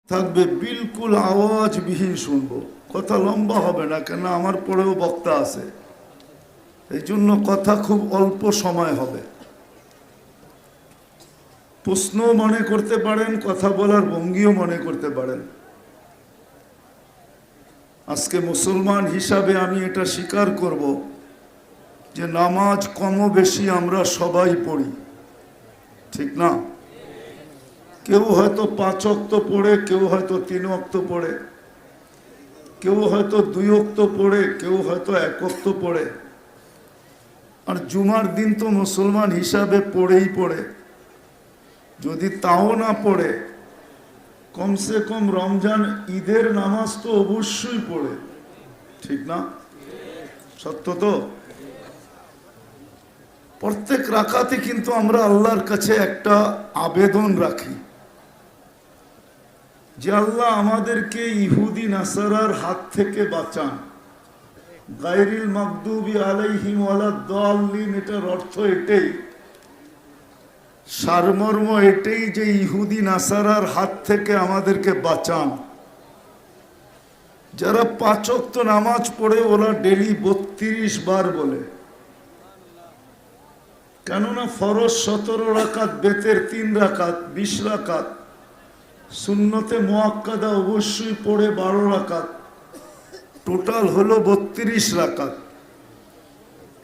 থাকবে, বিলকুল আওয়াজবিহীন শুনবো, কথা লম্বা হবে না, কেন আমার পরেও বক্তা আছে, এই জন্য কথা খুব অল্প সময় হবে। প্রশ্ন মনে করতে পারেন, কথা বলার ভঙ্গিও মনে করতে পারেন। আজকে মুসলমান হিসাবে আমি এটা স্বীকার করব যে নামাজ কম বেশি আমরা সবাই পড়ি, ঠিক না? কেউ হয়তো 5 ওয়াক্ত পড়ে, কেউ হয়তো 3 ওয়াক্ত পড়ে, কেউ হয়তো 2 ওয়াক্ত পড়ে, কেউ হয়তো 1 ওয়াক্ত পড়ে। আর জুমার দিন তো মুসলমান হিসাবে পড়েই পড়ে। যদি তাও না পড়ে, কমসে কম রমজান ঈদের নামাজ তো অবশ্যই পড়ে, ঠিক না? সত্য তো? প্রত্যেক রাকাতে কিন্তু আমরা আল্লাহর কাছে একটা আবেদন রাখি যে আল্লাহ আমাদেরকে ইহুদি নাসারার হাত থেকে বাঁচান। গায়রিল মাগদুবি আলাইহিম ওয়ালাদ-দাল্লিন, এটার অর্থ এটাই, সারমর্ম এটাই যে ইহুদি নাসারার হাত থেকে আমাদেরকে বাঁচান। যারা 5 ওয়াক্ত নামাজ পড়ে ওরা ডেলি 32 বার বলে, কেননা ফরজ 17 রাকাত, বেতের 3 রাকাত 20 রাকাত, সুন্নতে মুআক্কাদা অবশ্যই পড়ে 12 রাকাত, টোটাল হলো 32 রাকাত।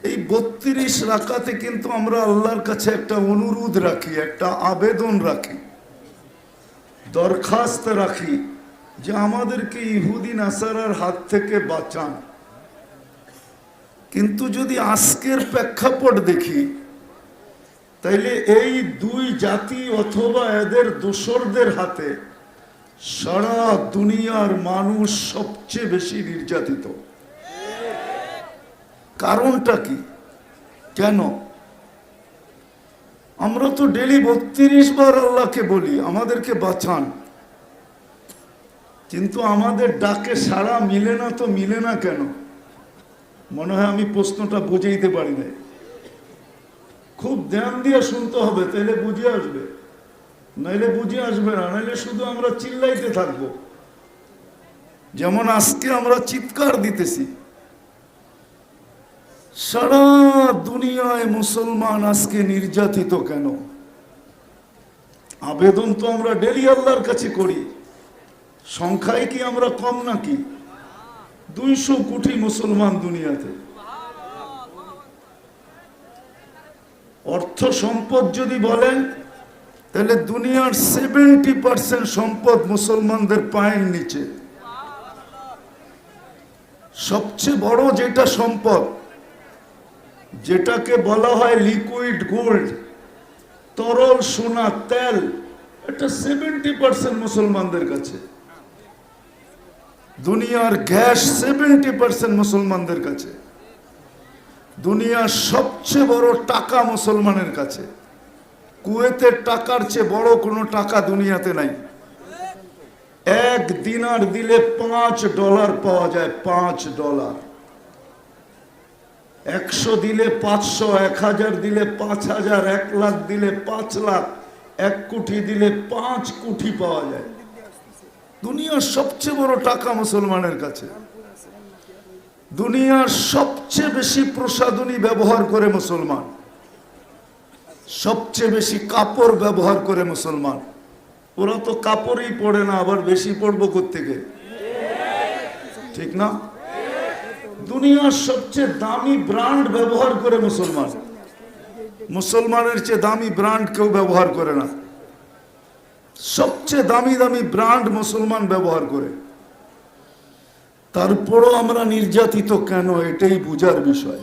এই 32 রাকাতে কিন্তু আমরা আল্লাহর কাছে একটা অনুরোধ রাখি, একটা আবেদন রাখি, দরখাস্ত রাখি যে আমাদেরকে ইহুদি নাসারার হাত থেকে বাঁচান। কিন্তু যদি আজকের প্রেক্ষাপট দেখি, তাইলে এই 2 জাতি অথবা এদের দোসরদের হাতে সারা দুনিয়ার মানুষ সবচেয়ে বেশি নির্যাতিত। কারণটা কি? কেন? আমরা তো ডেলি 32 বার আল্লাহকে বলি আমাদেরকে বাঁচান, কিন্তু আমাদের ডাকে সাড়া মিলে না। তো মিলে না কেন? মনে হয় আমি প্রশ্নটা বুঝাইতে পারি না। খুব ধ্যান দিয়ে শুনতে হবে, তাইলে বুঝে আসবে, নাইলে বুঝে আসবে না, নাইলে শুধু আমরা চিল্লাইতে থাকবো। যেমন আজকে আমরা চিৎকার দিতেছি, সারা দুনিয়ায় মুসলমান আজকে নির্যাতিত কেন? আবেদন তো আমরা ডেলি আল্লাহর কাছে করি। সংখ্যায় কি আমরা কম নাকি? 200 কোটি মুসলমান দুনিয়াতে। অর্থ সম্পদ যদি বলেন, তাহলে দুনিয়ার 70% সম্পদ মুসলমানদের পায়ের নিচে। সবচেয়ে বড় যেটা সম্পদ, যেটাকে বলা হয় লিকুইড গোল্ড, তরল সোনা, তেল, এটা 70% মুসলমানদের কাছে। দুনিয়ার গ্যাস 70% মুসলমানদের কাছে। দুনিয়ার সবচেয়ে বড় টাকা মুসলমানের কাছে। কুয়েতের টাকার চেয়ে বড় কোনো টাকা দুনিয়াতে নাই। 1 দিনার দিলে $5 পাওয়া যায়, $5। 100 দিলে 500, 1000 দিলে 5000, 1 লাখ দিলে 5 লাখ, 1 কোটি দিলে 5 কোটি পাওয়া যায়। দুনিয়ার সবচেয়ে বড় টাকা মুসলমানের কাছে। দুনিয়ার সবচেয়ে বেশি প্রসাধনী ব্যবহার করে মুসলমান, সবচেয়ে বেশি কাপড় ব্যবহার করে মুসলমান। ওরা তো কাপড়ই পরে না, আবার বেশি পরবো কোত্থেকে? ঠিক না? দুনিয়ার সবচেয়ে দামি ব্র্যান্ড ব্যবহার করে মুসলমান। মুসলমানের চেয়ে দামি ব্র্যান্ড কেউ ব্যবহার করে না। সবচেয়ে দামি দামি ব্র্যান্ড মুসলমান ব্যবহার করে। তারপরও আমরা নির্যাতিত কেন? এটাই বুঝার বিষয়।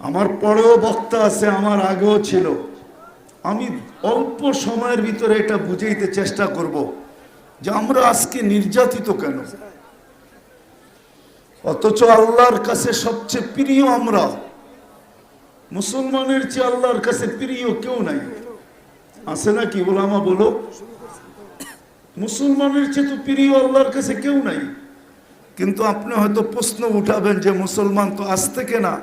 আমার পরেও বক্তা আছে, আমার আগেও ছিল। আমি অল্প সময়ের ভিতরে এটা বুঝাইতে চেষ্টা করব যে আমরা আজকে নির্যাতিত কেন, অথচ আল্লাহর কাছে সবচেয়ে প্রিয় আমরা। মুসলমানের চেয়ে আল্লাহর কাছে প্রিয় কেউ নাই, আছে নাকি? ওলামা বলো, মুসলমানের চেয়ে তো প্রিয় আল্লাহর কাছে কেউ নাই। কিন্তু আপনি হয়তো প্রশ্ন উঠাবেন যে মুসলমান তো আজ থেকে না,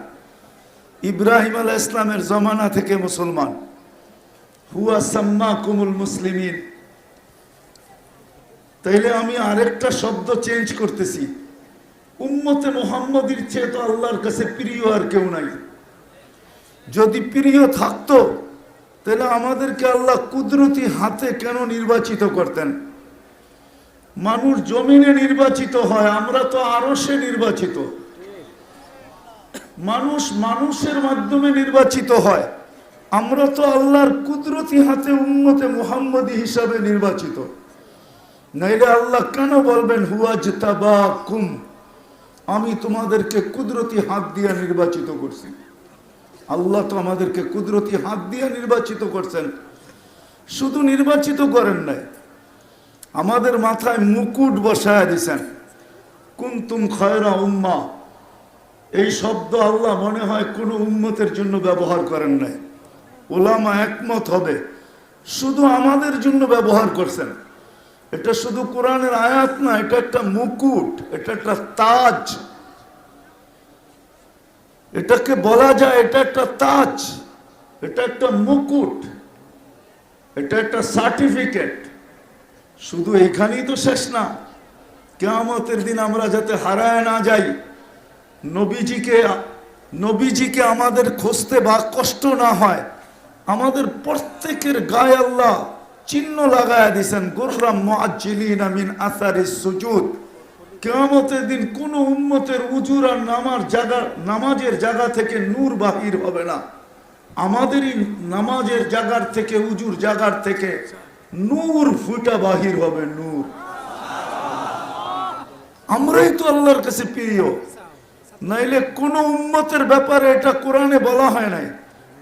ইব্রাহিম আলাইহিস সালামের জমানা থেকে মুসলমান। হুয়া সাম্মাকুমুল মুসলিমিন। তাইলে আমি আরেকটা শব্দ চেঞ্জ করতেছি, উম্মতে মুহাম্মদীর চেয়ে তো আল্লাহর কাছে প্রিয় আর কেউ নাই। যদি প্রিয় থাকতো তাহলে আমাদেরকে আল্লাহ কুদরতি হাতে কেন নির্বাচিত করতেন? মানুষ জমিনে নির্বাচিত হয়, আমরা তো আরশে নির্বাচিত। মানুষ মানুষের মাধ্যমে নির্বাচিত হয়, আমরা তো আল্লাহর কুদরতি হাতে উম্মতে মুহাম্মদী হিসাবে নির্বাচিত। নাইলে আল্লাহ কেন বলবেন হুয়াজতাবাকুম, আমি তোমাদেরকে কুদরতি হাত দিয়ে নির্বাচিত করছি? আল্লাহ তো আমাদেরকে কুদরতি হাত দিয়ে নির্বাচিত করছেন। শুধু নির্বাচিত করেন নাই, আমাদের মাথায় মুকুট বসায় দিছেন। কুনতুম খায়রা উম্মা, এই শব্দ আল্লাহ মনে হয় কোনো উম্মতের জন্য ব্যবহার করেন নাই। ওলামা একমত হবে, শুধু আমাদের জন্য ব্যবহার করছেন। এটা শুধু কোরআনের আয়াত না, এটা একটা মুকুট, এটা একটা তাজ। এটাকে বলা যায় এটা একটা তাজ, এটা একটা মুকুট, এটা একটা সার্টিফিকেট। শুধু এখানেই তো শেষ না, কিয়ামতের দিন আমরা যাতে হারায় না যাই, নবীজিকে আমাদের খুঁজতে বা কষ্ট না হয়, আমাদের প্রত্যেকের গায়ে আল্লাহ চিহ্ন লাগায়া দিয়েছেন, গুররাম মুআজ্জিলিনা মিন আসারিস সুজুদ। কিয়ামতের দিন কোন উম্মতের উজুর আর নামাজের জায়গা থেকে নূর বাহির হবে না, আমাদেরই নামাজের জায়গার থেকে, উজুর জায়গার থেকে নূর ফুটা বাহির হবে, নূর। আমরাই তো আল্লাহর কাছে প্রিয়, নাইলে কোন উম্মতের ব্যাপারে এটা কোরআনে বলা হয় নাই।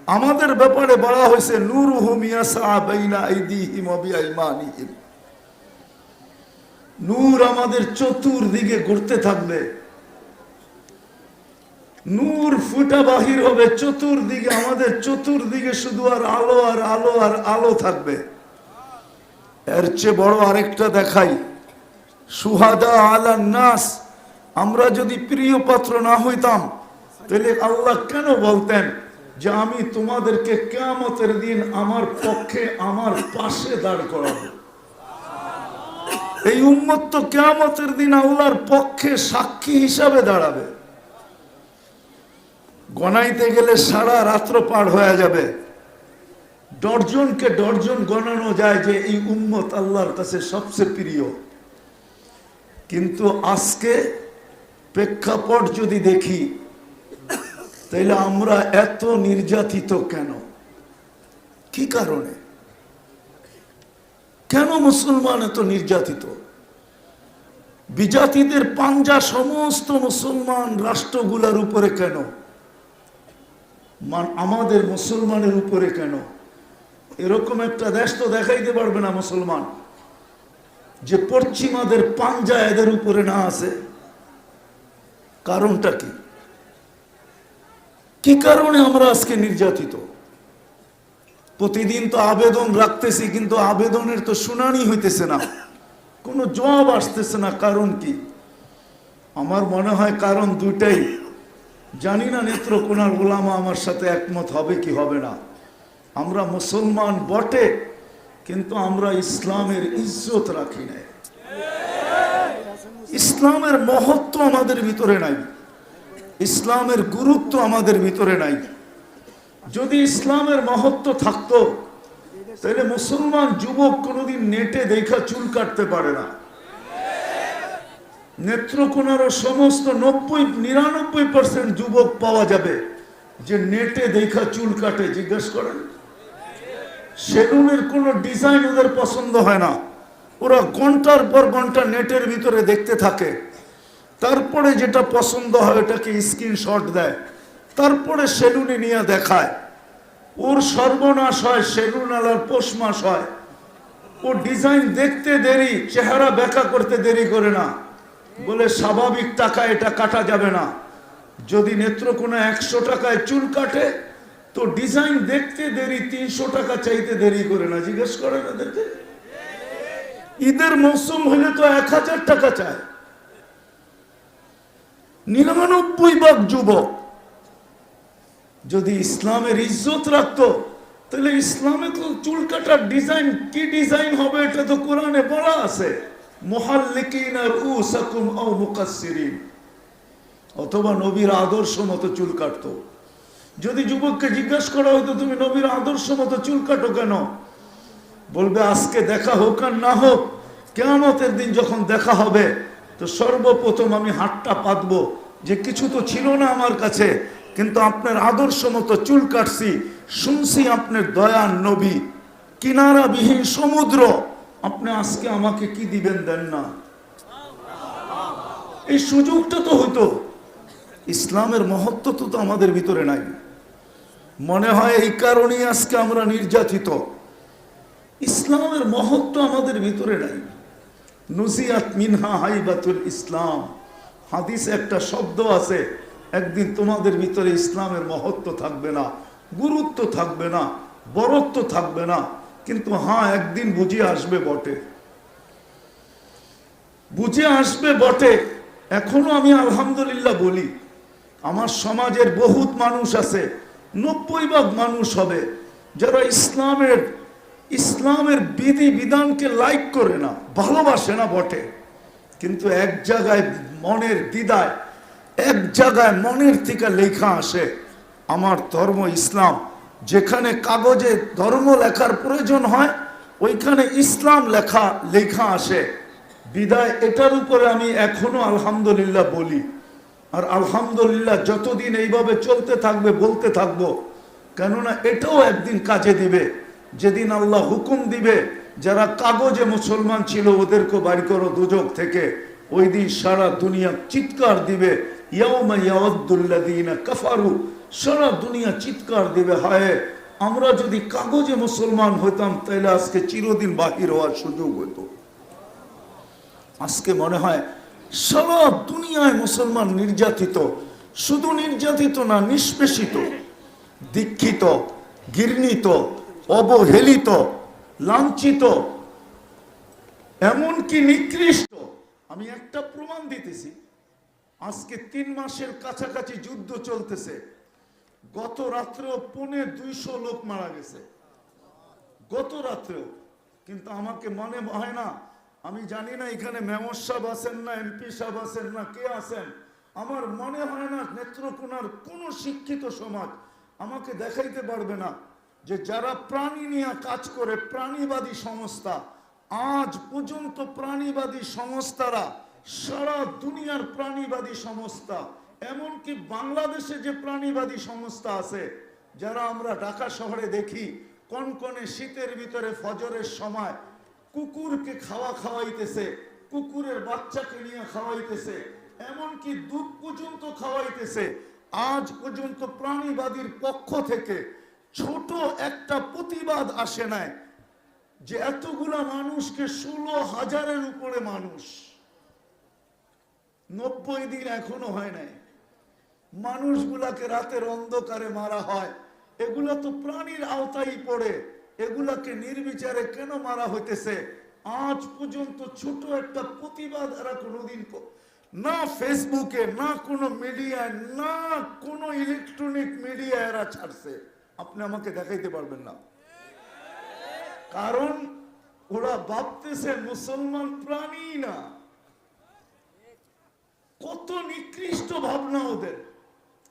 আমাদের ব্যাপারে বলা হয়েছে নূরুহুম ইয়াসআ বাইনা আইদিহিম ওয়া বিআইমানিহিম। নূর আমাদের চতুর্দিকে ঘুরতে থাকবে, নূর ফুটা বাহির হবে চতুর্দিকে, আমাদের চতুর্দিকে শুধু আর আলো আর আলো আর আলো থাকবে। এর চেয়ে বড় আরেকটা দেখাই, সুহাদা আলান নাস। আমরা যদি প্রিয় পাত্র না হইতাম তাহলে আল্লাহ কেন বলতেন যে আমি তোমাদেরকে কিয়ামতের দিন আমার পক্ষে, আমার পাশে দাঁড় করাবো? এই উম্মত তো কিয়ামতের দিন আল্লাহর পক্ষে সাক্ষী হিসাবে দাঁড়াবে। গণাইতে গেলে সারা রাত্র পার হয়ে যাবে, ডর্জনকে ডর্জন গণানো যায় যে এই উম্মত আল্লাহর কাছে সবচেয়ে প্রিয়। কিন্তু আজকে প্রেক্ষাপট যদি দেখি, তাইলে আমরা এত নির্যাতিত কেন? কি কারণে? কেন মুসলমান এত নির্যাতিত? বিজাতিদের পাঞ্জা সমস্ত মুসলমান রাষ্ট্রগুলোর উপরে কেন? আমাদের মুসলমানের উপরে কেন? এরকম একটা দেশ তো দেখাইতে পারবে না মুসলমান যে পশ্চিমাদের পাঞ্জা এদের উপরে না আছে। কারণটা কি? কি কারণে আমরা আজকে নির্যাতিত? প্রতিদিন তো আবেদন রাখতেছি, কিন্তু আবেদনের তো শুনানি হইতেছে না, কোনো জবাব আসতেছে না। কারণ কি? আমার মনে হয় কারণ দুইটাই। জানি না নেত্রকোনার ওলামা আমার সাথে একমত হবে কি হবে না। আমরা মুসলমান বটে, কিন্তু আমরা ইসলামের ইজ্জত রাখি না। ইসলামের মহত্ব আমাদের ভিতরে নাই, ইসলামের গুরুত্ব আমাদের ভিতরে নাই। যদি ইসলামের মহত্ব থাকতো তাহলে মুসলমান যুবক কোনোদিন নেটে দেখা চুল কাটতে পারে না। নেত্রকোনারও সমস্ত 99% যুবক পাওয়া যাবে যে নেটে দেখা চুল কাটে। জিজ্ঞেস করেন, সেলুনের কোনো ডিজাইন ওদের পছন্দ হয় না, ওরা ঘন্টার পর ঘন্টা নেটের ভিতরে দেখতে থাকে, তারপরে যেটা পছন্দ হয় ওটাকে স্ক্রিনশট দেয়, তারপরে সেলুনে নিয়ে দেখায়। ওর সর্বনাশ হয়, সেলুন আলার পৌষ মাস হয়। ও ডিজাইন দেখতে দেরি, চেহারা ব্যাখ্যা করতে দেরি করে না, বলে স্বাভাবিক টাকা এটা কাটা যাবে না। যদি নেত্রকোনা 100 টাকায় চুল কাটে তো ডিজাইন দেখতে দেরি, 300 টাকা চাইতে দেরি করে না। জিজ্ঞেস করেন এদেরকে। ঈদের মৌসুম হলে তো 1000 টাকা চায়। 99 ভাগ যুবক যদি ইসলামের ইজ্জত রাখতো তাহলে ইসলামে তো চুল কাটার ডিজাইন কি ডিজাইন হবে এটা তো কোরআনে বলা আছে, মুহাল্লিকিনা রুসাকুম আও মুকাসসিরিন, অথবা নবীর আদর্শ মতো চুল কাটতো। যদি যুবককে জিজ্ঞাসা করা হয়তো তুমি নবীর আদর্শ মতো চুল কাটো কেন, বলবে আজকে দেখা হোক আর না হোক, কিয়ামতের দিন যখন দেখা হবে তো সর্বপ্রথম আমি হাতটা পাতবো যে কিছু তো ছিল না আমার কাছে, কিন্তু আপনার আদর্শ মতো চুল কাটছি, শুনছি আপনার দয়ার নবী, কিনারাবিহীন সমুদ্র, আপনি আজকে আমাকে কি দিবেন দেন না। এই সুযোগটা তো হইতো। ইসলামের মহত্ব তো আমাদের ভিতরে নাই। মনে হয় এই কারণেই আজকে আমরা নির্যাতিত। ইসলামের মহত্ব আমাদের ভিতরে নাই। নুজিয়াত মিনহা হাইবাতুল ইসলাম, হাদিসে একটা শব্দ আছে, একদিন তোমাদের ভিতরে ইসলামের মহত্ব থাকবে না, গুরুত্ব থাকবে না, বরত্ব থাকবে না, কিন্তু হ্যাঁ একদিন বুঝে আসবে বটে, বুঝে আসবে বটে। এখনো আমি আলহামদুলিল্লাহ বলি, আমার সমাজের বহুত মানুষ আছে, 90% মানুষ হবে যারা ইসলামের বিধি বিধানকে লাইক করে না, ভালোবাসে না বটে, কিন্তু এক জায়গায় মনের দ্বিধায়, এক জায়গায় মনের থেকে লেখা আসে আমার ধর্ম ইসলাম। যেখানে কাগজে ধর্ম লেখার প্রয়োজন হয় ওইখানে ইসলাম লেখা আসে, বিদায় এটার উপরে আমি এখনো আলহামদুলিল্লাহ বলি। আর আলহামদুলিল্লাহ যতদিন এইভাবে চলতে থাকবে বলতে থাকবো, কেননা এটাও একদিন কাজে দিবে। যেদিন আল্লাহ হুকুম দিবে যারা কাগজে মুসলমান ছিল ওদেরকে বাড়ি করো দুজক থেকে, ওই দিন সারা দুনিয়া চিৎকার দিবে, ইয়াউমা ইয়াউদ্দুল্লাযীনা কাফারু, সারা দুনিয়া চিৎকার দিবে, হায় আমরা যদি কাগজে মুসলমান হইতাম তাহলে আজকে চিরদিন বাহির হওয়ার সুযোগ হতো। আজকে মনে হয় সারা দুনিয়ায় মুসলমান নির্যাতিত, শুধু নির্যাতিত না, নিষ্পেষিত, দীক্ষিত, ঘৃণিত, অবহেলিত, লাঞ্ছিত, এমনকি নিকৃষ্ট। আমি একটা প্রমাণ দিতেছি, আজকে 3 মাসের কাছাকাছি যুদ্ধ চলতেছে, গত রাত্রেও 250 লোক মারা গেছে, গত রাত্রেও। কিন্তু আমাকে মনে হয় না, আমি জানি না এখানে মেয়র সাহেব আছেন না এমপি সাহেব আছেন না কে আছেন, আমার মনে হয় না নেত্রকোনার কোন শিক্ষিত সমাজ আমাকে দেখাইতে পারবে না যে যারা প্রাণী নিয়ে কাজ করে, প্রাণীবাদী সংস্থা, আজ পর্যন্ত প্রাণীবাদী সংস্থারা, সারা দুনিয়ার প্রাণীবাদী সংস্থা, এমনকি বাংলাদেশে যে প্রাণীবাদী সংস্থা আছে, যারা আমরা ঢাকা শহরে দেখি কনকনে শীতের ভিতরে ফজরের সময় কুকুরকে খাওয়াইতেছে, কুকুরের বাচ্চাকে নিয়ে খাওয়াইতেছে, এমনকি দুধ পর্যন্ত খাওয়াইতেছে, আজ পর্যন্ত প্রাণীবাদীর পক্ষ থেকে ছোট একটা প্রতিবাদ আসে নাই যে এতগুলা মানুষকে 16,000-এর উপরে মানুষ, 90 দিন এখনো হয় নাই, মানুষগুলাকে রাতের অন্ধকারে মারা হয়। এগুলা তো প্রাণীর আওতায় পড়ে, এগুলাকে নির্বিচারে কেন মারা হইতেছে? আজ পর্যন্ত ছোট একটা প্রতিবাদ এরা কোনোদিন না ফেসবুকে, না কোনো মিডিয়ায়, না কোনো ইলেকট্রনিক মিডিয়া এরা ছাড়ছে, আপনি আমাকে দেখাইতে পারবেন না। কারণ ওরা ভাবতেছে মুসলমান প্রাণী না। কত নিকৃষ্ট ভাবনা ওদের।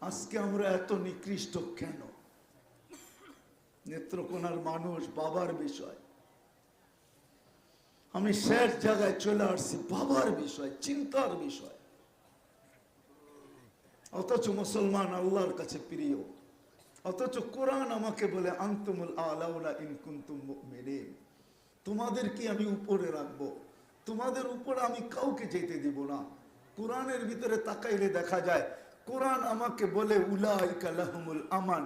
আজকে আমরা এত নিকৃষ্ট কেন? নেত্রকোনার মানুষ বাবার বিষয়, আমি শেষ জায়গায় চলে আসছি, বাবার বিষয়, চিন্তার বিষয়। অথচ মুসলমান আল্লাহর কাছে প্রিয়, অথচ কোরআন আমাকে বলে আনতুমুল আলাউনা ইন কুনতুম মুমিনিন, তোমাদের কি আমি উপরে রাখবো, তোমাদের উপরে আমি কাউকে যেতে দিব না। কোরআনের ভিতরে তাকাইলে দেখা যায় কোরআন আমাকে বলে উলাইকা লাহুমুল আমান,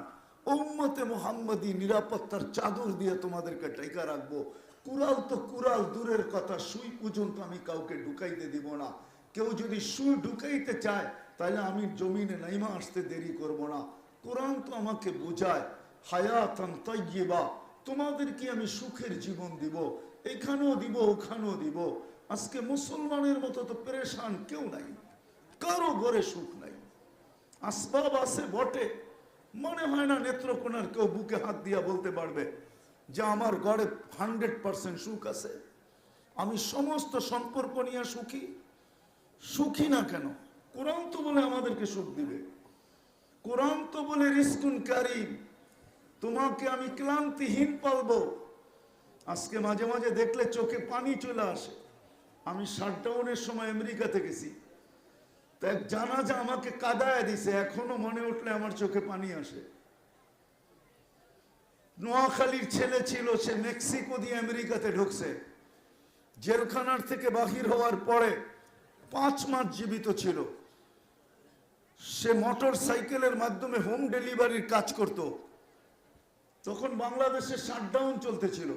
উম্মতে মুহাম্মাদি নিরাপত্তার চাদর দিয়ে তোমাদেরকে ঢেকে রাখবো। কুরাল তো কুরাল দূরের কথা, সুই পর্যন্ত আমি কাউকে ঢুকাইতে দিব না। কেউ যদি সুই ঢুকাইতে চায় তাহলে আমি জমিনে নাইমা আসতে দেরি করব না। কোরআন তো আমাকে বোঝায় হায়াতান তাইয়্যিবা, তোমাদের কি আমি সুখের জীবন দিব, এখানেও দিব ওখানেও দিব। আজকে মুসলমানের মতো তো পেরেশান কেউ নাই, কারো ঘরে সুখ নাই। আসবাব আছে বটে, মনে হয় না নেত্রকোনার কেউ বুকে হাত দিয়া বলতে পারবে যে আমার ঘরে 100% সুখ আছে, আমি সমস্ত সম্পর্ক নিয়ে সুখী। সুখী না কেন? কোরআন তো বলে আমাদেরকে সুখ দিবে। কোরআন তো বলে রিজকুন কারীম, তোমাকে আমি ক্লান্তিহীন পালবো। আজকে মাঝে মাঝে দেখলে চোখে পানি চলে আসে। আমি শাটডাউনের সময় আমেরিকাতে গেছি, তো এক জানাজা আমাকে কাঁদায় দিছে, এখনো মনে উঠলে আমার চোখে পানি আসে। নোয়াখালীর ছেলে ছিল, সে মেক্সিকো দিয়ে আমেরিকাতে ঢুকছে। জেলখানার থেকে বাহির হওয়ার পরে 5 মাস জীবিত ছিল। সে মোটর সাইকেলের মাধ্যমে হোম ডেলিভারির কাজ করত। তখন বাংলাদেশে শাটডাউন চলতেছিল,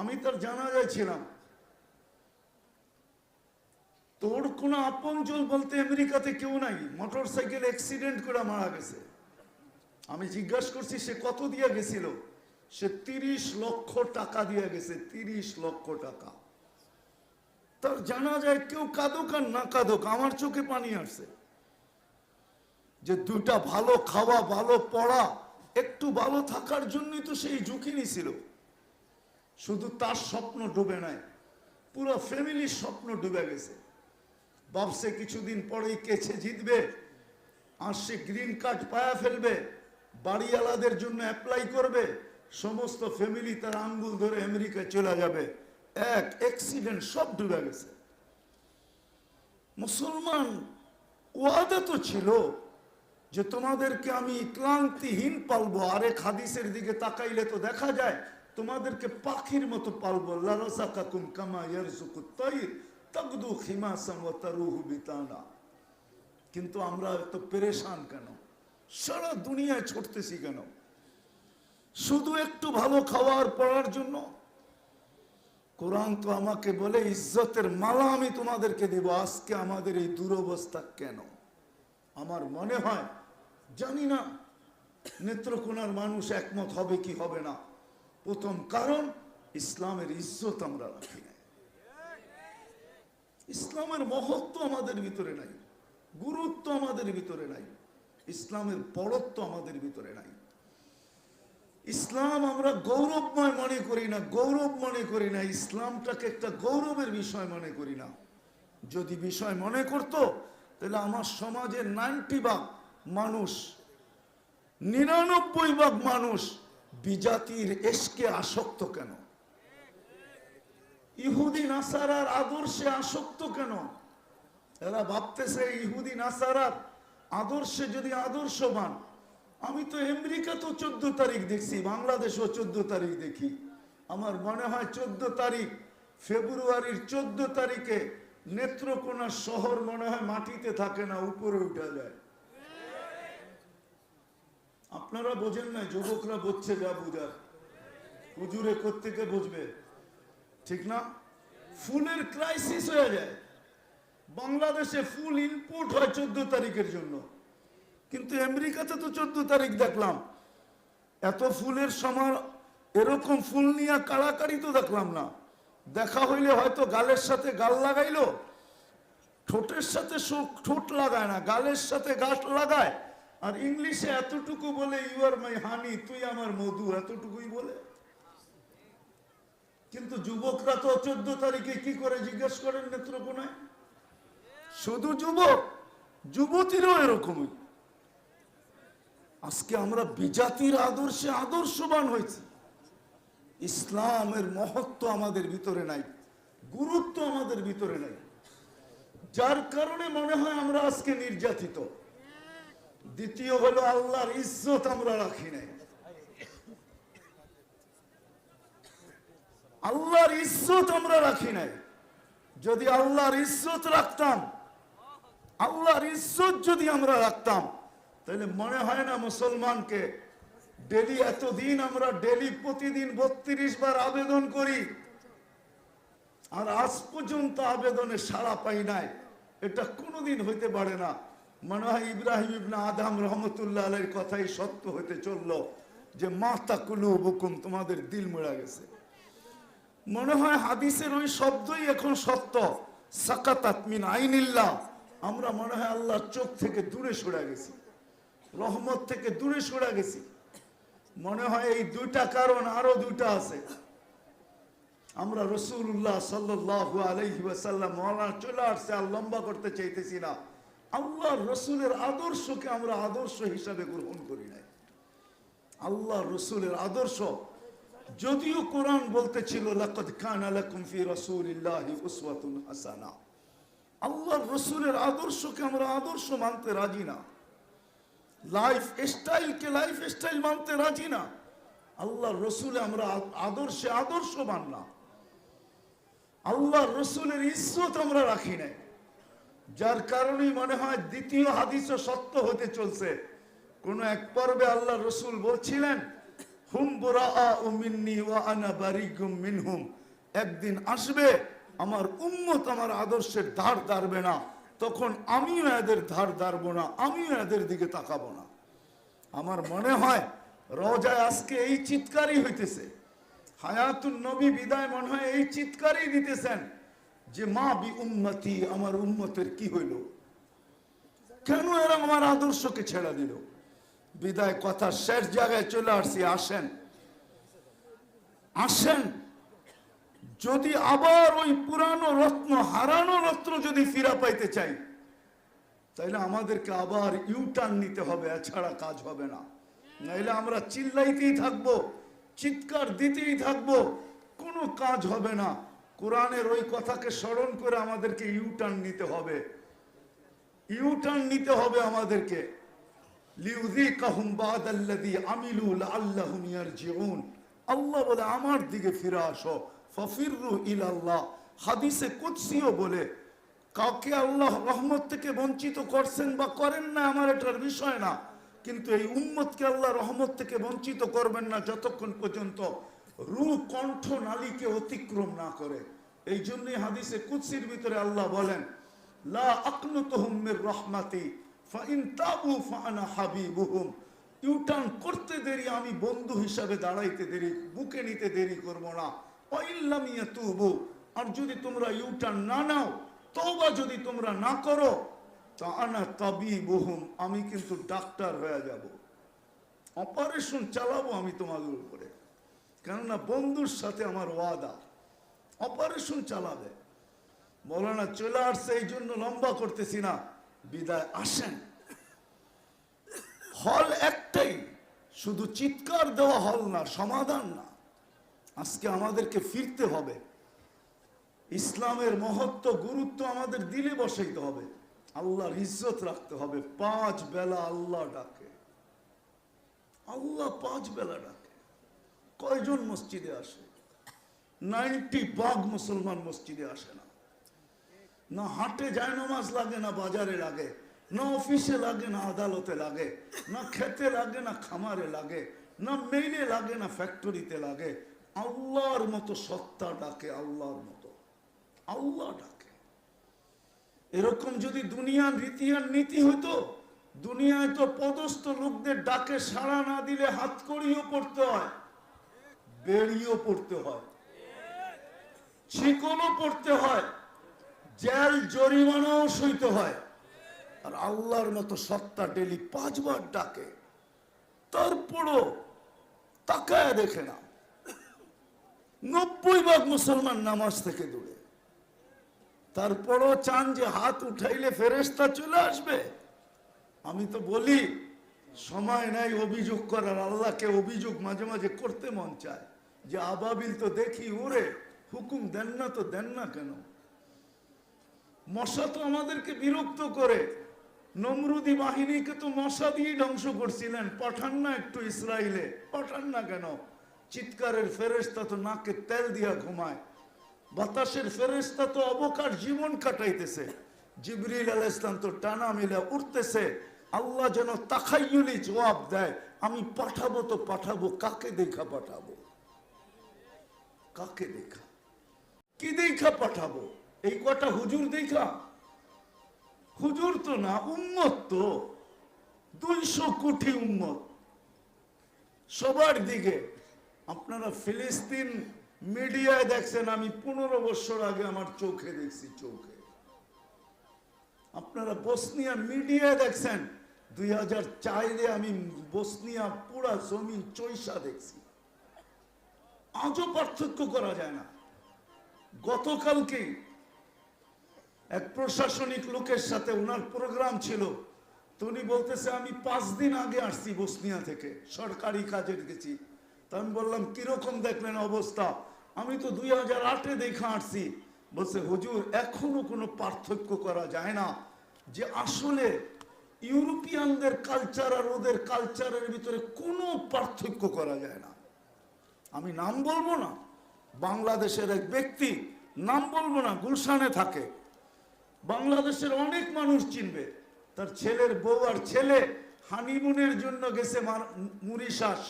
আমি তার জানাজায় ছিলাম। তোর কোনো আপনজন বলতে আমেরিকাতে কেউ নাই, মোটর সাইকেল অ্যাক্সিডেন্ট করে মারা গেছে। আমি জিজ্ঞাসা করছি সে কত দিয়ে গেছিল, সে 30 লক্ষ টাকা দিয়ে গেছে। 30 লক্ষ টাকা। তার জানা যায় কেউ কাঁদুক আর না কাঁদুক, আমার চোখে পানি আসছে যে দুটা ভালো খাওয়া, ভালো পড়া, একটু ভালো থাকার জন্যই তো সেই ঝুঁকি নিছিল। শুধু তার স্বপ্ন ডুবে নাই, পুরো ফ্যামিলির স্বপ্ন ডুবে গেছে। ভাবছে কিছুদিন পরেই কেছে জিতবে, আর সে গ্রিন কার্ড পায়া ফেলবে, বাড়িওয়ালাদের জন্য অ্যাপ্লাই করবে, সমস্ত ফ্যামিলি তার আঙ্গুল ধরে আমেরিকায় চলে যাবে। এক অ্যাক্সিডেন্ট, সব ডুবে গেছে। মুসলমান ওয়াদা তো ছিল যে তোমাদেরকে আমি ক্লান্তিহীন পালবো। আরেক হাদিসের দিকে তাকাইলে তো দেখা যায় তোমাদেরকে পাখির মতো পালবো। লারাযাকাকুম কামা ইয়ারযুকুত তায়র তাগদু খিমাসান ওয়া তারুহু বিতানা। কিন্তু আমরা এত পেরেশান কেন? সারা দুনিয়ায় ছুটতেছি কেন? শুধু একটু ভালো খাওয়ার পড়ার জন্য? কোরআন তো আমাকে বলে ইজ্জতের মালা আমি তোমাদেরকে দেব। আজকে আমাদের এই দুরবস্থা কেন? আমার মনে হয়, জানি না নেত্রকোনার মানুষ একমত হবে কি হবে না। প্রথম কারণ, ইসলামের ইজ্জত আমরা রাখি না। ইসলামের মহত্ব আমাদের ভিতরে নাই, গুরুত্ব আমাদের ভিতরে নাই, ইসলামের বড়ত্ব আমাদের ভিতরে নাই। ইসলাম আমরা গৌরবময় মনে করি না, গৌরব মনে করি না। ইসলামটাকে একটা গৌরবের বিষয় মনে করি না। যদি বিষয় মনে করতো তাহলে আমার সমাজের 90% মানুষ, 99% মানুষ বিজাতির এশকে আসক্ত কেন? ইহুদি নাসারার আদর্শে আসক্ত কেন? এরা ভাবতেছে ইহুদি নাসারার আদর্শে যদি আদর্শবান। আমি তো আমেরিকাতেও 14 তারিখ দেখছি, বাংলাদেশেও 14 তারিখ দেখি। আমার মনে হয় 14 তারিখ ফেব্রুয়ারির 14 তারিখে নেত্রকোনা শহর মনে হয় মাটিতে থাকে না, উপরে উঠে যায়। আপনারা বোঝেন না, যুবকরা বুঝছে যা বুঝার, হুজুরে কোত্থেকে বুঝবে, ঠিক না? ফুলের ক্রাইসিস হয়ে যায়। বাংলাদেশে ফুল ইনপুট হয় 14 তারিখের জন্য, কিন্তু আমেরিকাতে তো 14 তারিখ দেখলাম। এত ফুলের সময় এরকম ফুল নিয়ে কাড়াকাড়ি তো দেখলাম না। দেখা হইলে হয়তো গালের সাথে গাল লাগাইলো, ঠোঁটের সাথে ঠোঁট লাগায় না, গালের সাথে গাছ লাগায়। আর ইংলিশে এতটুকু বলে, ইউ আর মাই হানি, তুই আমার মধু, এতটুকুই বলে। কিন্তু যুবকরা তো 14 তারিখে কি করে জিজ্ঞেস করেন নেত্রকোনায়? শুধু যুবক, যুবতীরাও এরকমই। আজকে আমরা বিজাতির আদর্শে আদর্শবান হয়েছি। ইসলামের মহত্ব আমাদের ভিতরে নাই, গুরুত্ব আমাদের ভিতরে নাই, যার কারণে মনে হয় আমরা আজকে নির্যাতিত। দ্বিতীয় হলো আল্লাহর ইজ্জত আমরা রাখি নাই। আল্লাহর ইজ্জত আমরা রাখি নাই। যদি আল্লাহর ইজ্জত রাখতাম, আল্লাহর ইজ্জত যদি আমরা রাখতাম, তাহলে মনে হয় না মুসলমানকে ডেলি, এতদিন আমরা ডেলি প্রতিদিন 32 বার আবেদন করি, আর আজ পর্যন্ত আবেদনে সাড়া পাই নাই। এটা কোনোদিন হইতে পারে না। মনে হয় ইব্রাহিম ইবনে আদম রহমতুল্লাহ আলাইহির কথাই সত্য হতে চললো যে মাতা কুলুবুকুম, তোমাদের দিল মুড়া গেছে। মনে হয় হাদিসের ওই শব্দই এখন সত্য, সাকাতাত মিন আইনিল্লাহ। আমরা মনে হয় আল্লাহর চোখ থেকে দূরে সরে গেছি। রহমত থেকে দূরে সরে গেছি। মনে হয় এই দুইটা কারণ, আরো দুইটা আছে। আমরা রাসূলুল্লাহ সাল্লাল্লাহু আলাইহি ওয়াসাল্লাম মওলানা চলে আসছে, আর লম্বা করতে চাইতেছি না। আল্লাহর রসুলের আদর্শকে আমরা আদর্শ হিসাবে গ্রহণ করি নাই। আল্লাহর রসুলের আদর্শ, যদিও কোরআন বলতেছিল লাকাদ কানা লাকুম ফি রাসূলিল্লাহি উসওয়াতুন হাসানা, আল্লাহর রসুলের আদর্শকে আমরা আদর্শ মানতে রাজি না। লাইফ স্টাইলকে লাইফ স্টাইল মানতে রাজি না। আল্লাহর রসুলে আমরা আদর্শে আদর্শবান না। আল্লাহর রসুলের ইজ্জত আমরা রাখি নাই, যার কারণেই মনে হয় দ্বিতীয় হাদিসও সত্য হতে চলছে। কোন এক পর্বে আল্লাহ রসুল বলছিলেন, হুম বুরাআউ মিন্নি ওয়া আনা বারিগুম মিনহুম, একদিন আসবে আমার উম্মত আমার আদর্শের ধার ধারবে না, তখন আমিও এদের ধার ধারবো না, আমিও এদের দিকে তাকাবো না। আমার মনে হয় রওজায় আজকে এই চিৎকারই হইতেছে। হায়াতুন নবী বিদায় মনে হয় এই চিৎকারই দিতেছেন যে মা বি উম্মতি, আমার উম্মতের কি হইল, কেন এরা আমার আদর্শকে ছেড়ে দিল। বিদায় কথা শেষ জায়গায় চলে আসছি। আসেন আসেন, যদি আবার ওই পুরানো রত্ন, হারানো রত্ন যদি ফিরা পাইতে চাই, তাইলে আমাদেরকে আবার ইউটার্ন নিতে হবে, এছাড়া কাজ হবে না। নাইলে আমরা চিল্লাইতেই থাকবো, চিৎকার দিতেই থাকবো, কোনো কাজ হবে না। কোরআনের ওই কথাকে স্মরণ করে আমাদেরকে ইউটার্ন নিতে হবে, ইউটার্ন নিতে হবে আমাদেরকে। লিউযীকাহুম বাদাল্লাযী আমিলু লাআল্লাহুম ইয়ারজিউন, আল্লাহ বলে আমার দিকে ফিরে আসো। ফাফিরু ইলাল্লাহ, হাদিসে কুদসিও বলে কাউকে আল্লাহ রহমত থেকে বঞ্চিত করছেন বা করেন না আমার এটার বিষয় না, কিন্তু এই উম্মতকে আল্লাহ রহমত থেকে বঞ্চিত করবেন না যতক্ষণ পর্যন্ত রূহ কণ্ঠ নালীকে অতিক্রম না করে। এই জন্যই হাদিসে কুদসির ভিতরে আল্লাহ বলেন, লা আকনুতুহুম মির রাহমাতি ফাইন তাবু ফাআনা হাবিবুহুম, ইউটার্ন করতে দেরি আমি বন্ধু হিসাবে দাঁড়াইতে দেরি, বুকে নিতে দেরি করব না। ওয়াইল্লাম ইয়াতুবু, আর যদি তোমরা ইউটার্ন না নাও, তওবা যদি তোমরা না করো, তা আনা তাবিবুহুম, আমি কিন্তু ডাক্তার হয়ে যাব, অপারেশন চালাবো আমি তোমাদের উপরে, কেননা বন্ধুর সাথে আমার ওয়াদা, অপারেশন চালাবে। মৌলানা চলে আসছে, এই জন্য লম্বা করতেছি না। বিদায় আসেন, হল একটাই, শুধু চিৎকার দেওয়া হল না, সমাধান না। আজকে আমাদেরকে ফিরতে হবে, ইসলামের মহত্ব গুরুত্ব আমাদের দিলে বসাইতে হবে, আল্লাহর ইজ্জত রাখতে হবে। 5 বেলা আল্লাহ ডাকে, আল্লাহ 5 বেলা ডাকে। কয়জন মসজিদে আসে? 90% মুসলমান মসজিদে আসে না। না হাটে যায় নামাজ লাগে, না বাজারে লাগে, না অফিসে লাগে, না আদালতে লাগে, না খেতে লাগে, না খামারে লাগে, না মেইলে লাগে, না ফ্যাক্টরিতে লাগে। আল্লাহর মতো সত্তা ডাকে, আল্লাহর মতো আল্লাহ ডাকে। এরকম যদি দুনিয়ার রীতি আর নীতি হইতো, দুনিয়ায় তো পদস্থ লোকদের ডাকে সাড়া না দিলে হাত কড়িও পড়তে হয়, বেড়িও পড়তে হয়, শিকলও পড়তে হয়, জেল জরিমানাও সইতে হয়। আর আল্লাহর মতো সত্তা ডেলি 5 বার ডাকে, তারপরও তাকায় দেখে না। 90% মুসলমান নামাজ থেকে দূরে, তারপরও চান যে হাত উঠাইলে ফেরেশতা চলে আসবে। আমি তো বলি সময় নাই অভিযোগ করার, আল্লাহকে অভিযোগ মাঝে মাঝে করতে মন চায় যে আবাবিল তো দেখি উড়ে, হুকুম দেন না তো দেন না কেন? মশা তো আমাদেরকে বিরক্ত করে, নমরুদি বাহিনীকে তো মশা দিয়ে ধ্বংস করছিলেন, পাঠান না একটু ইসরায়েলে, পাঠান না কেন? চিৎকারের ফেরেশতা তো নাকে তেল দিয়া ঘুমায়, বাতাসের ফেরেশতা তো অবকাশ জীবন কাটাইতেছে, জিবরিল আলাইহিস সালাম তো টানা মিলে উঠতেছে। আল্লাহ যেন তাখাইয়ুলি জবাব দেয়, আমি পাঠাবো তো পাঠাবো, কাকে দেখা পাঠাবো? কাকে দেখা, কি দেখা পাঠাবো? এই কটা হুজুর দেখা? হুজুর তো না, উম্মত তো 200 কোটি উম্মত সবার দিকে। আপনারা ফিলিস্তিন মিডিয়ায় দেখছেন, আমি 15 বছর আগে আমার চোখে দেখছি, চোখে। আপনারা বসনিয়া মিডিয়ায় দেখছেন, 2004-এ আমি বসনিয়া পুরা জমি চৈশা দেখছি, আজও পার্থক্য করা যায় না। গতকালকে এক প্রশাসনিক লোকের সাথে ওনার প্রোগ্রাম ছিল, তো উনি বলতেছে আমি 5 দিন আগে আসছি বসনিয়া থেকে, সরকারি কাজে গেছি। তো আমি বললাম কিরকম দেখলেন অবস্থা? আমি তো 2008-এ দেখা আসছি। বলছে হুজুর এখনো কোনো পার্থক্য করা যায় না, যে আসলে ইউরোপিয়ানদের কালচার আর ওদের কালচারের ভিতরে কোনো পার্থক্য করা যায় না। আমি নাম বলবো না, বাংলাদেশের এক ব্যক্তি, নাম বলবো না, গুলশানে থাকে, বাংলাদেশের অনেক মানুষ চিনবে। তার ছেলের বউ আর ছেলে হানিমুনের জন্য গেছে মরিশাস।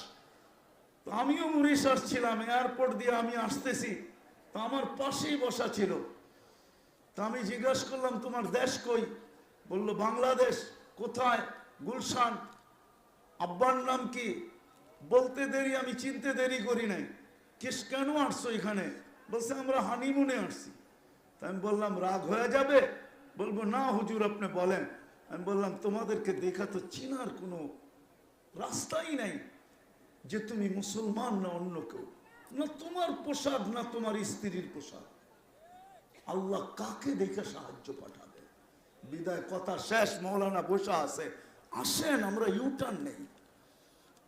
তো আমিও মরিশাস ছিলাম, এয়ারপোর্ট দিয়ে আমি আসতেছি, তো আমার পাশেই বসা ছিল। তো আমি জিজ্ঞাসা করলাম তোমার দেশ কই? বলল বাংলাদেশ। কোথায়? গুলশান। আব্বার নাম কি? বলতে দেরি, আমি চিনতে দেরি করি নাই। কেন আসছো এখানে? বলছে আমরা হানিমুনে আসছি। তা আমি বললাম রাগ হয়ে যাবে? বলবো না হুজুর আপনি বলেন। আমি বললাম তোমাদেরকে দেখা তো চিনার কোনো রাস্তাই নাই, যে তুমি মুসলমান না অন্য কেউ, না তোমার পোশাক না তোমার স্ত্রীর পোশাক। আল্লাহ কাকে দেখে সাহায্য পাঠাবে? বিদায় কথা শেষ। মৌলানা বসা আছে, আসেন আমরা ইউটার্ন নেই,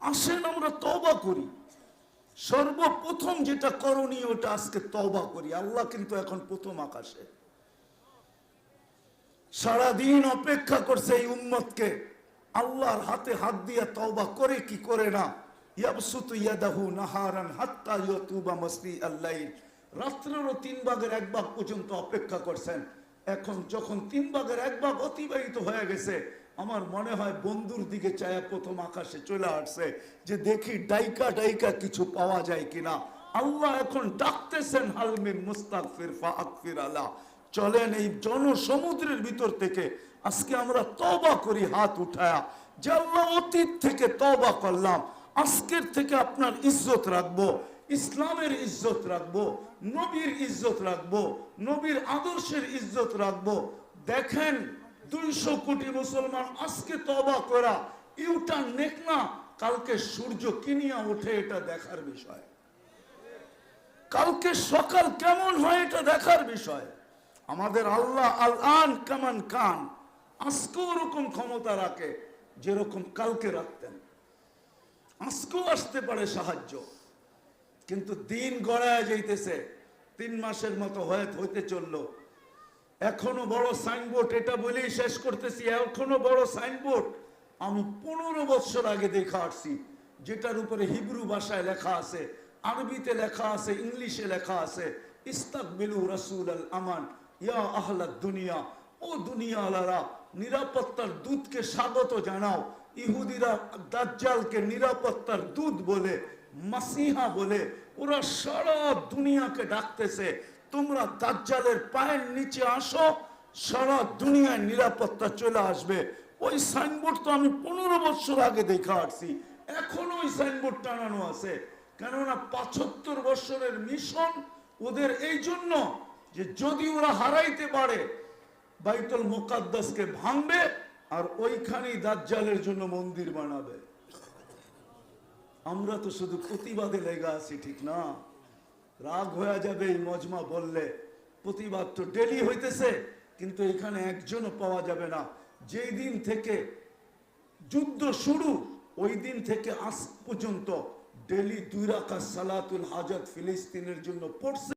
আসেন আমরা তওবা করি। সর্বপ্রথম যেটা করণীয় ওটা আজকে তওবা করি। আল্লাহ কিন্তু এখন প্রথম আকাশে, সারাদিন অপেক্ষা করছে এই উম্মতকে আল্লাহর হাতে হাত দিয়ে তওবা করে কি করে না। ইয়াবসুতু ইয়াদাহু নাহারান হাত্তা ইয়াতুবা মাসরি আল-লাইল। রাত্রেরও 3 ভাগের 1 ভাগ পর্যন্ত অপেক্ষা করছেন। এখন যখন 3 ভাগের 1 ভাগ অতিবাহিত হয়ে গেছে, আমার মনে হয় বন্ধুর দিকে চায়া প্রথম আকাশে চলে আসছে, যে দেখি ডাইকা ডাইকা কিছু পাওয়া যায় কিনা। আল্লাহ এখন ডাকতেছেন হালমি মুস্তাগফির ফাগফির আলা। চলেন এই জনসমুদ্রের ভিতর থেকে আজকে আমরা তওবা করি হাত উঠায়া, যে আল্লাহ অতীত থেকে তওবা করলাম, আজকের থেকে আপনার ইজ্জত রাখবো, ইসলামের ইজ্জত রাখবো, নবীর ইজ্জত রাখবো, নবীর আদর্শের ইজ্জত রাখবো। দেখেন 200 কোটি মুসলমান আজকে তওবা করা, ইউটার্ন নেক না, কালকে সূর্য কিনিয়া ওঠে এটা দেখার বিষয়, কালকে সকাল কেমন হয় এটা দেখার বিষয়। আমাদের আল্লাহ আল আন কামান কান, আজকেও ওরকম ক্ষমতা রাখে যেরকম কালকে রাখতেন। আজকেও আসতে পারে সাহায্য, কিন্তু দিন গড়ায় যাইতেছে। 3 মাসের মতো হইতে চললো, এখনো বড় সাইনবোর্ড, এটা বলেই শেষ করতেছি, এখনো বড় সাইনবোর্ড আমি 15 বছর আগে দেখা আসছি, যেটার উপরে হিব্রু ভাষায় লেখা আছে, আরবিতে লেখা আছে, ইংলিশে লেখা আছে, ইস্তাকবিলু রাসূল আল আমান ইয়া আহলাদ দুনিয়া। ও দুনিয়া আলারা, নিরাপত্তার দূতকে স্বাগত জানাও। ইহুদিরা দাজ্জালকে নিরাপত্তার দূত বলে, মাসিহা বলে, ওরা সারা দুনিয়াকে ডাকতেছে তোমরা দাজ্জালের পায়ের নিচে আসো, সারা দুনিয়ায় নিরাপত্তা চলে আসবে। ওই সাইনবোর্ড তো আমি 15 বছর আগে দেখা আসছি, এখনো ওই সাইনবোর্ড টানানো আছে। কেননা 75 বছরের মিশন ওদের, এই জন্য যে যদি ওরা হারাইতে পারে বাইতুল মুকাদ্দাসকে ভাঙবে আর ওইখানেই দাজ্জালের জন্য মন্দির বানাবে। আমরা তো শুধু প্রতিবাদে লেগে আছি, ঠিক না? রাগ হয়ে যাবে এই মজমা বললে, প্রতিবাদ তো ডেলি হইতেছে, কিন্তু এখানে একজনও পাওয়া যাবে না। যেই দিন থেকে যুদ্ধ শুরু ওই দিন থেকে আজ পর্যন্ত ডেলি 2 রাকাত সালাতুল হাজাত ফিলিস্তিনের জন্য পড়ছে।